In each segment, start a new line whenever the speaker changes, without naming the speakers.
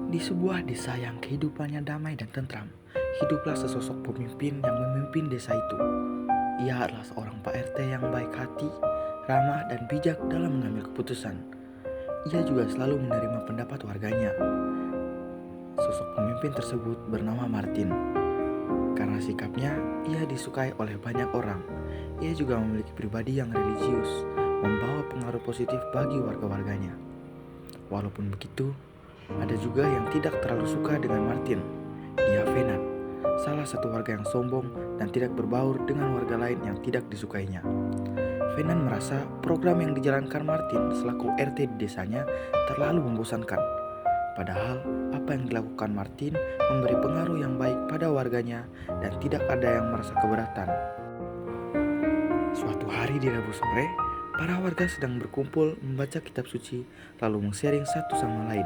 Di sebuah desa yang kehidupannya damai dan tentram, hiduplah sesosok pemimpin yang memimpin desa itu. Ia adalah seorang Pak RT yang baik hati, ramah dan bijak dalam mengambil keputusan. Ia juga selalu menerima pendapat warganya. Sosok pemimpin tersebut bernama Martin. Karena sikapnya, ia disukai oleh banyak orang. Ia juga memiliki pribadi yang religius, membawa pengaruh positif bagi warga-warganya. Walaupun begitu, ada juga yang tidak terlalu suka dengan Martin. Dia Venan, salah satu warga yang sombong dan tidak berbaur dengan warga lain yang tidak disukainya. Venan merasa program yang dijalankan Martin selaku RT di desanya terlalu membosankan. Padahal apa yang dilakukan Martin memberi pengaruh yang baik pada warganya dan tidak ada yang merasa keberatan. Suatu hari di Rabu sore, para warga sedang berkumpul membaca kitab suci lalu meng-sharing satu sama lain.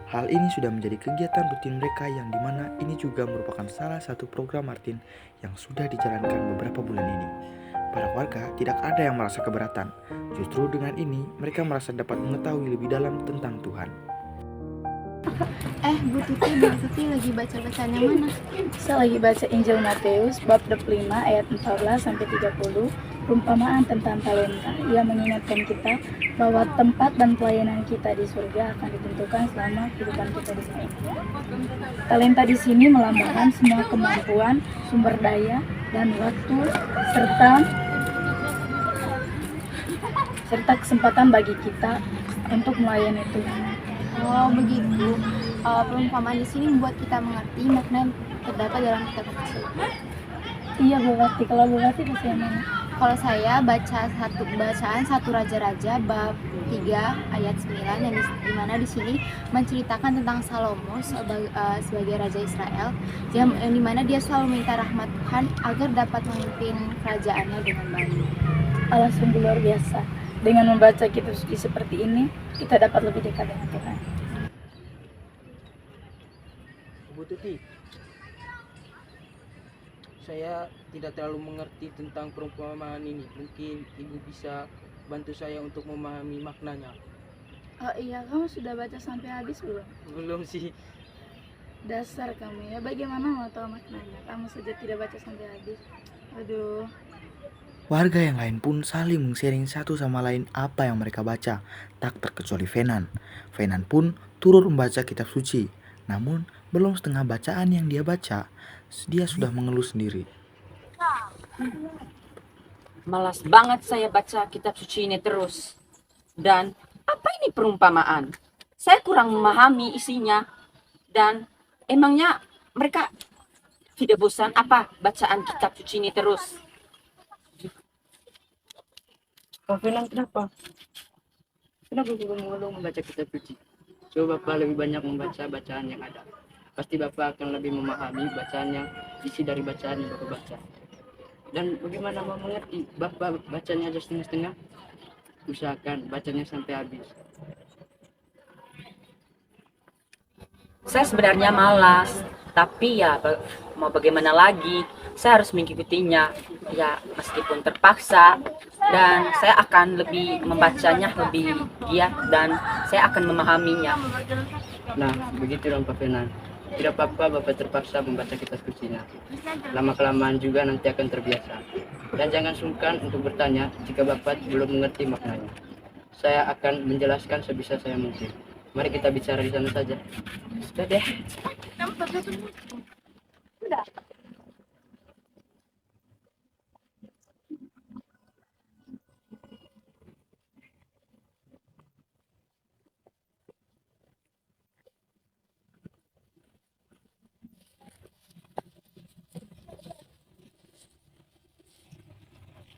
Hal ini sudah menjadi kegiatan rutin mereka yang dimana ini juga merupakan salah satu program Martin yang sudah dijalankan beberapa bulan ini. Para warga tidak ada yang merasa keberatan. Justru dengan ini mereka merasa dapat mengetahui lebih dalam tentang Tuhan.
Bu Tuti lagi baca-bacaan yang mana?
Saya lagi baca Injil Matius bab 25 ayat 14 sampai 30, perumpamaan tentang talenta. Ia mengingatkan kita bahwa tempat dan pelayanan kita di surga akan ditentukan selama kehidupan kita di sini. Talenta di sini melambangkan semua kemampuan, sumber daya, dan waktu serta kesempatan bagi kita untuk melayani Tuhan.
Oh begitu. Perumpamaan di sini membuat kita mengerti makna yang terdapat dalam kitab suci.
Iya Bu Wati, kalau Bu Wati baca yang mana?
Kalau saya baca satu Raja-Raja bab 3 ayat 9 yang di mana di sini menceritakan tentang Salomo sebagai raja Israel yang di mana dia selalu meminta rahmat Tuhan agar dapat memimpin kerajaannya dengan baik.
Allah sungguh luar biasa. Dengan membaca kitab suci seperti ini, kita dapat lebih dekat dengan Tuhan.
Bu Tuti, saya tidak terlalu mengerti tentang perumpamaan ini. Mungkin Ibu bisa bantu saya untuk memahami maknanya.
Oh iya, kamu sudah baca sampai habis belum?
Belum sih.
Dasar kamu ya, bagaimana mau tahu maknanya? Kamu saja tidak baca sampai habis. Aduh.
Warga yang lain pun saling meng-sharing satu sama lain apa yang mereka baca, tak terkecuali Venan. Venan pun turut membaca kitab suci, namun belum setengah bacaan yang dia baca, dia sudah mengeluh sendiri.
Malas banget saya baca kitab suci ini terus. Dan apa ini perumpamaan? Saya kurang memahami isinya. Dan emangnya mereka tidak bosan apa bacaan kitab suci ini terus?
Pak Venan, kenapa? Kenapa Bapak mengeluh membaca kitab suci? Coba Bapak lebih banyak membaca bacaan yang ada. Pasti Bapak akan lebih memahami bacaan yang isi dari bacaan yang Bapak baca. Dan bagaimana mau mengerti? Bapak bacanya aja setengah-setengah. Usahakan bacanya sampai habis.
Saya sebenarnya malas, tapi ya mau bagaimana lagi, saya harus mengikutinya. Ya meskipun terpaksa, dan saya akan lebih membacanya lebih giat dan saya akan memahaminya.
Nah, begitu dong Pak Venan. Tidak apa-apa Bapak terpaksa membaca kitab sucinya. Lama-kelamaan juga nanti akan terbiasa. Dan jangan sungkan untuk bertanya jika Bapak belum mengerti maknanya. Saya akan menjelaskan sebisa saya mungkin. Mari kita bicara di sana saja.
Sudah deh.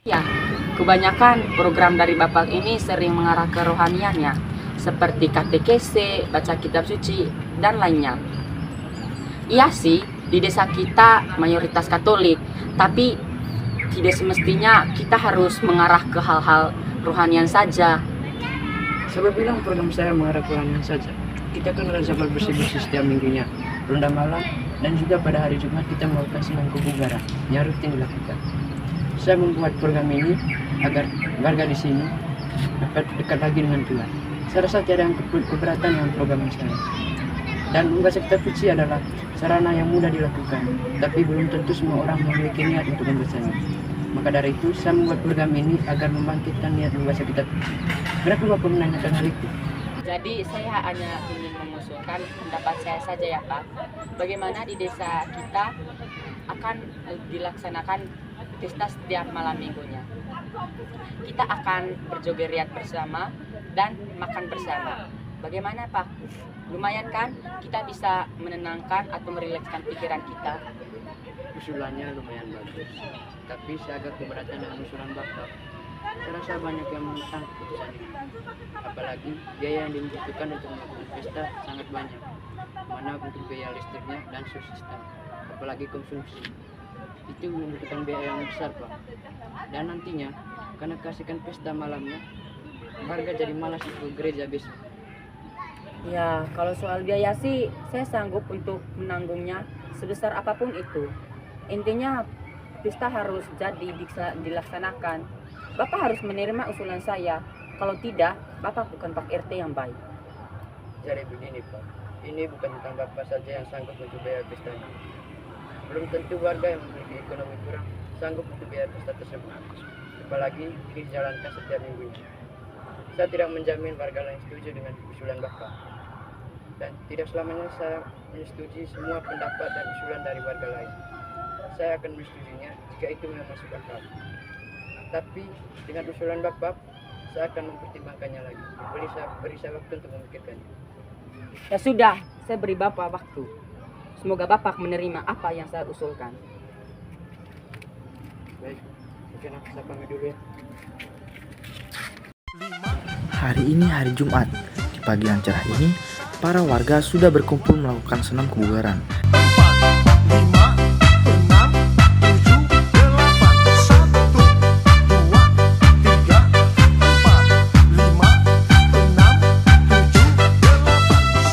Ya, kebanyakan program dari Bapak ini sering mengarah ke rohaniannya, seperti katekese, baca kitab suci, dan lainnya. Iya sih, di desa kita mayoritas Katolik, tapi tidak semestinya kita harus mengarah ke hal-hal rohanian saja.
Saya bilang program saya mengarah ke rohanian saja. Kita kan sabar bersih-bersih setiap minggunya, ronda malam, dan juga pada hari Jumat kita melakukan senam kebugaran yang rutin dilakukan. Saya membuat program ini agar warga di sini dapat dekat lagi dengan Tuhan. Saya rasa tidak ada yang keberatan dengan program saya. Dan membaca kitab suci adalah sarana yang mudah dilakukan, tapi belum tentu semua orang memiliki niat untuk membacanya. Maka dari itu, saya membuat program ini agar membangkitkan niat membaca kitab suci. Kenapa Bapak menanyakan hal itu?
Jadi saya hanya ingin mengusulkan pendapat saya saja ya Pak. Bagaimana di desa kita akan dilaksanakan pesta setiap malam minggunya. Kita akan berjoget bersama dan makan bersama. Bagaimana Pak? Lumayan kan? Kita bisa menenangkan atau merilekskan pikiran kita.
Usulannya lumayan bagus, tapi saya agak keberatan dengan usulan Bapak. Saya rasa banyak yang menentang keputusan ini. Apalagi biaya yang dibutuhkan untuk melakukan pesta sangat banyak. Mana untuk biaya listriknya dan subsisten, apalagi konsumsi. Itu membutuhkan biaya yang besar, Pak. Dan nantinya, karena kasihkan pesta malamnya, warga jadi malas ke gereja besok.
Ya, kalau soal biaya sih, saya sanggup untuk menanggungnya sebesar apapun itu. Intinya, pesta harus jadi dilaksanakan. Bapak harus menerima usulan saya. Kalau tidak, Bapak bukan Pak RT yang baik.
Jadi begini, Pak. Ini bukan tentang Bapak saja yang sanggup untuk biaya pestanya. Belum tentu warga yang memiliki ekonomi kurang sanggup untuk biaya pesta tersebut. Apalagi ini dijalankan setiap minggunya. Saya tidak menjamin warga lain setuju dengan usulan Bapak. Dan tidak selamanya saya menyetujui semua pendapat dan usulan dari warga lain. Saya akan menyetujuinya jika itu memang masuk akal. Tapi dengan usulan Bapak, saya akan mempertimbangkannya lagi. Beri saya waktu untuk memikirkannya.
Ya sudah, saya beri Bapak waktu. Semoga Bapak menerima apa yang saya usulkan.
Baik, mungkin aku saya pamit dulu ya.
Hari ini hari Jumat. Di pagi yang cerah ini, para warga sudah berkumpul melakukan senam kebugaran. 4, 5, 6, 7, 8, 1, 2, 3, 4, 5, 6, 7,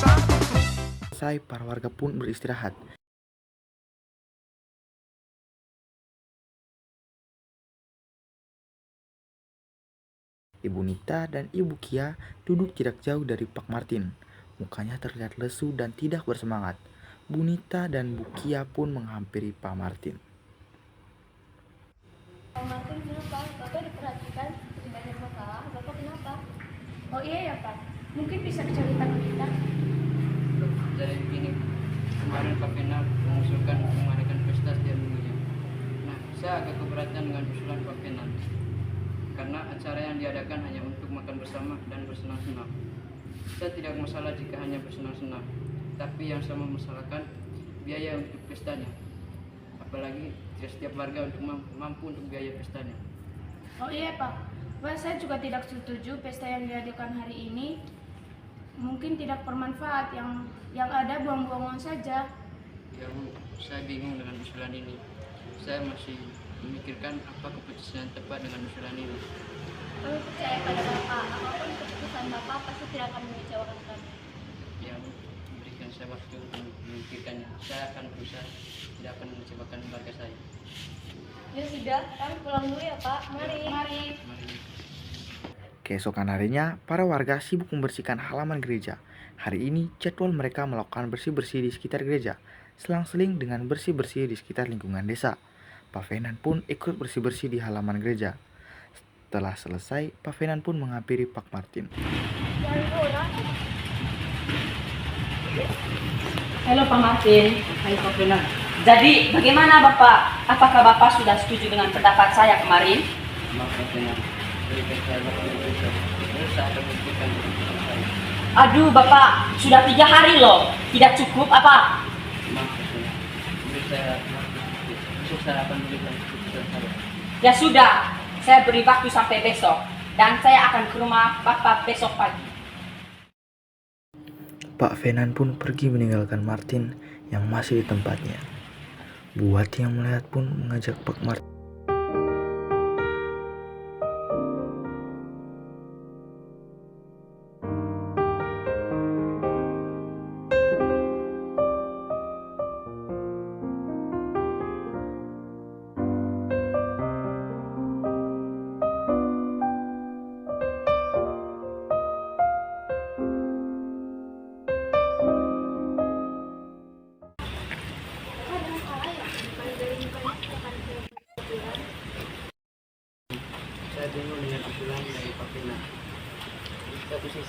8. Selesai, para warga pun beristirahat. Ibu Nita dan Ibu Kia duduk tidak jauh dari Pak Martin. Mukanya terlihat lesu dan tidak bersemangat. Bu Nita dan Bu Kia pun menghampiri Pak Martin.
Pak Martin, kenapa? Bapak diperhatikan seperti banyak masalah. Bapak kenapa? Oh iya ya Pak, mungkin bisa diceritakan kita.
Jadi begini, kemarin Pak Final mengusulkan mengadakan pesta setiap minggunya. Nah, saya agak keberatan dengan usulan Pak Final. Karena acara yang diadakan hanya untuk makan bersama dan bersenang-senang. Saya tidak masalah jika hanya bersenang-senang, tapi yang saya masalahkan biaya untuk pestanya. Apalagi tidak setiap warga untuk mampu untuk biaya pestanya.
Oh iya Pak, saya juga tidak setuju pesta yang diadakan hari ini mungkin tidak bermanfaat, yang ada buang-buangan saja.
Ya Bu, saya bingung dengan usulan ini. Saya masih memikirkan apa keputusan yang tepat dengan usulan ini.
Kami percaya pada Bapak, apapun keputusan Bapak pasti tidak akan mengecewakan kami.
Ya Bu, berikan saya waktu untuk memikirkannya. Saya akan berusaha tidak akan mengecewakan keluarga saya.
Ya sudah, kami pulang dulu ya Pak. Mari.
Mari.
Keesokan harinya, para warga sibuk membersihkan halaman gereja. Hari ini, jadwal mereka melakukan bersih-bersih di sekitar gereja, selang-seling dengan bersih-bersih di sekitar lingkungan desa. Pak Fenan pun ikut bersih-bersih di halaman gereja. Setelah selesai, Pak Fenan pun menghampiri Pak Martin.
Halo Pak Martin.
Hai Pak Final.
Jadi bagaimana Bapak? Apakah Bapak sudah setuju dengan pendapat saya kemarin?
Maaf Pak Final, berikan saya waktu untuk berusaha. Saya akan memikirkan keputusan saya.
Aduh Bapak, sudah 3 hari loh. Tidak cukup apa?
Maaf Pak Final, beri saya waktu. Besok saya akan memberikan keputusan saya.
Ya sudah, saya beri waktu sampai besok. Dan saya akan ke rumah Bapak besok pagi.
Pak Fenan pun pergi meninggalkan Martin yang masih di tempatnya. Buat yang melihat pun mengajak Pak Martin.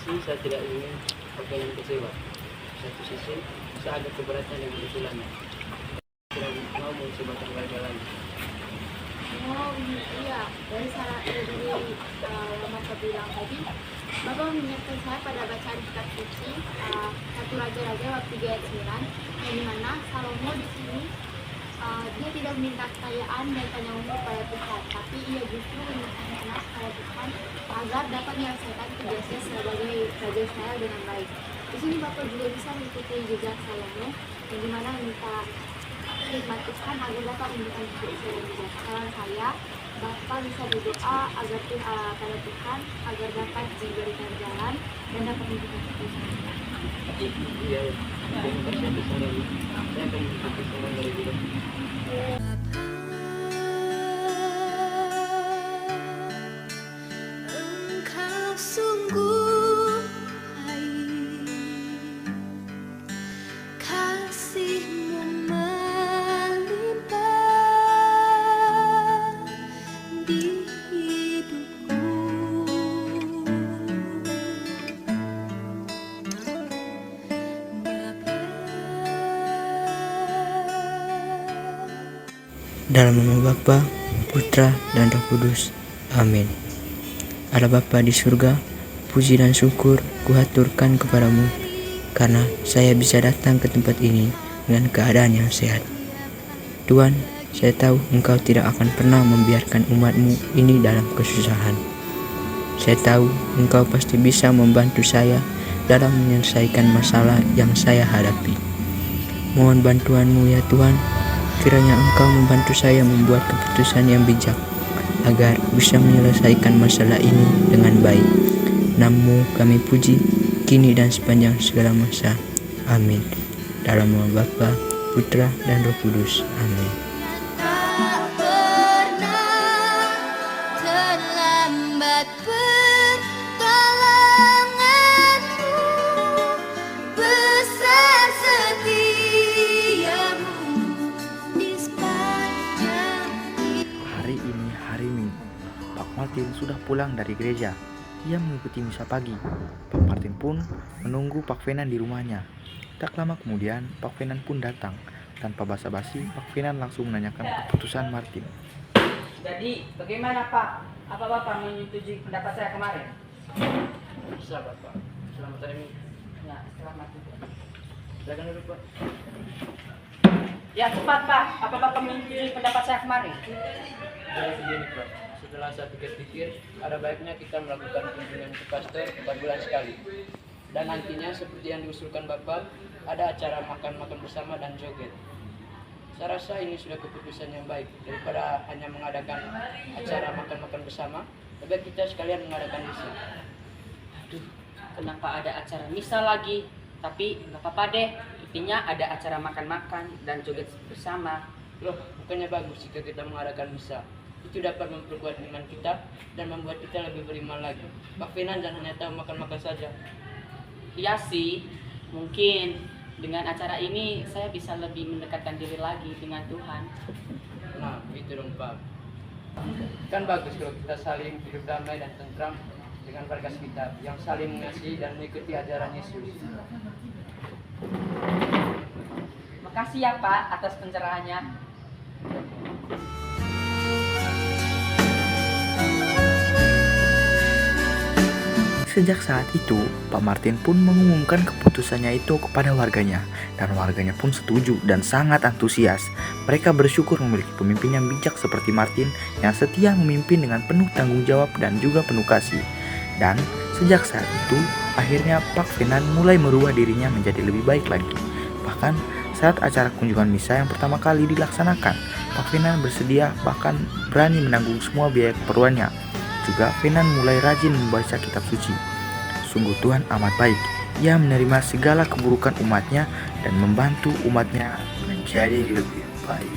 sisi saya tidak ingin pakaian kecewa. Satu sisi saya agak keberatan dengan usulannya. Tidak mau mencoba warga lagi.
Oh iya, dari yang Bapak bilang tadi, Bapak mengingatkan saya pada bacaan kitab suci satu Raja-Raja bab 3 ayat 9, yang dimana Salomo di sini dia tidak meminta kekayaan dan panjang umur pada Tuhan, tapi ia justru meminta hikmat pada Tuhan agar dapat menyelesaikan tugasnya sebagai Raja Israel dengan baik. Di sini Bapak juga bisa mengikuti jejak Salomo, yang dimana meminta hikmat Tuhan agar dapat memberikan hidup Israel yang bijak. Saran saya, Bapak bisa berdoa agar pada Tuhan agar dapat diberikan jalan dan dapat memberikan keputusan.
Iya, terima kasih atas saran. Saya akan mengikuti saran dari beliau.
Engkau sungguh baik, kasih-Mu melimpah di hidupku.
Dalam nama Bapa, Putra, dan Roh Kudus. Amin. Allah Bapa di surga, puji dan syukur kuhaturkan kepadamu, karena saya bisa datang ke tempat ini dengan keadaan yang sehat. Tuhan, saya tahu Engkau tidak akan pernah membiarkan umat-Mu ini dalam kesusahan. Saya tahu Engkau pasti bisa membantu saya dalam menyelesaikan masalah yang saya hadapi. Mohon bantuan-Mu ya Tuhan, kiranya Engkau membantu saya membuat keputusan yang bijak agar bisa menyelesaikan masalah ini dengan baik. Nama-Mu kami puji, kini dan sepanjang segala masa. Amin. Dalam nama Bapa, Putra, dan Roh Kudus. Amin.
Tak pernah terlambat pertolonganmu, besar setiamu di sepanjang
Hari ini hari Minggu. Pak Martin sudah pulang dari gereja. Ia mengikuti misa pagi. Pak Martin pun menunggu Pak Venan di rumahnya. Tak lama kemudian, Pak Venan pun datang. Tanpa basa-basi, Pak Venan langsung menanyakan keputusan Martin.
Jadi, bagaimana Pak? Apa Bapak menyetujui pendapat saya kemarin?
Bisa Bapak. Selamat hari Minggu.
Ya, selamat juga.
Silakan dulu Pak.
Ya, cepat Pak. Apa Bapak menyetujui pendapat saya kemarin?
Jadi begini Pak, setelah saya pikir-pikir, ada baiknya kita melakukan kunjungan ke pastor 4 bulan sekali. Dan nantinya seperti yang diusulkan Bapak, ada acara makan-makan bersama dan joget. Saya rasa ini sudah keputusan yang baik. Daripada hanya mengadakan acara makan-makan bersama, lebih baik kita sekalian mengadakan misa.
Aduh, kenapa ada acara misa lagi? Tapi nggak apa-apa deh. Intinya ada acara makan-makan dan joget bersama.
Loh, bukannya bagus jika kita mengadakan misa? Itu dapat memperkuat iman kita dan membuat kita lebih beriman lagi. Pak Venan jangan hanya tahu makan-makan saja.
Iya sih, mungkin dengan acara ini saya bisa lebih mendekatkan diri lagi dengan Tuhan.
Nah, itu dong Pak. Kan bagus kalau kita saling hidup damai dan tentram dengan warga sekitar yang saling mengasihi dan mengikuti ajaran Yesus.
Makasih ya Pak atas pencerahannya.
Sejak saat itu, Pak Martin pun mengumumkan keputusannya itu kepada warganya. Dan warganya pun setuju dan sangat antusias. Mereka bersyukur memiliki pemimpin yang bijak seperti Martin, yang setia memimpin dengan penuh tanggung jawab dan juga penuh kasih. Dan sejak saat itu, akhirnya Pak Venan mulai merubah dirinya menjadi lebih baik lagi. Bahkan saat acara kunjungan misa yang pertama kali dilaksanakan, Pak Venan bersedia bahkan berani menanggung semua biaya keperluannya. Juga Venan mulai rajin membaca kitab suci. Sungguh Tuhan amat baik. Ia menerima segala keburukan umatnya dan membantu umatnya menjadi lebih baik.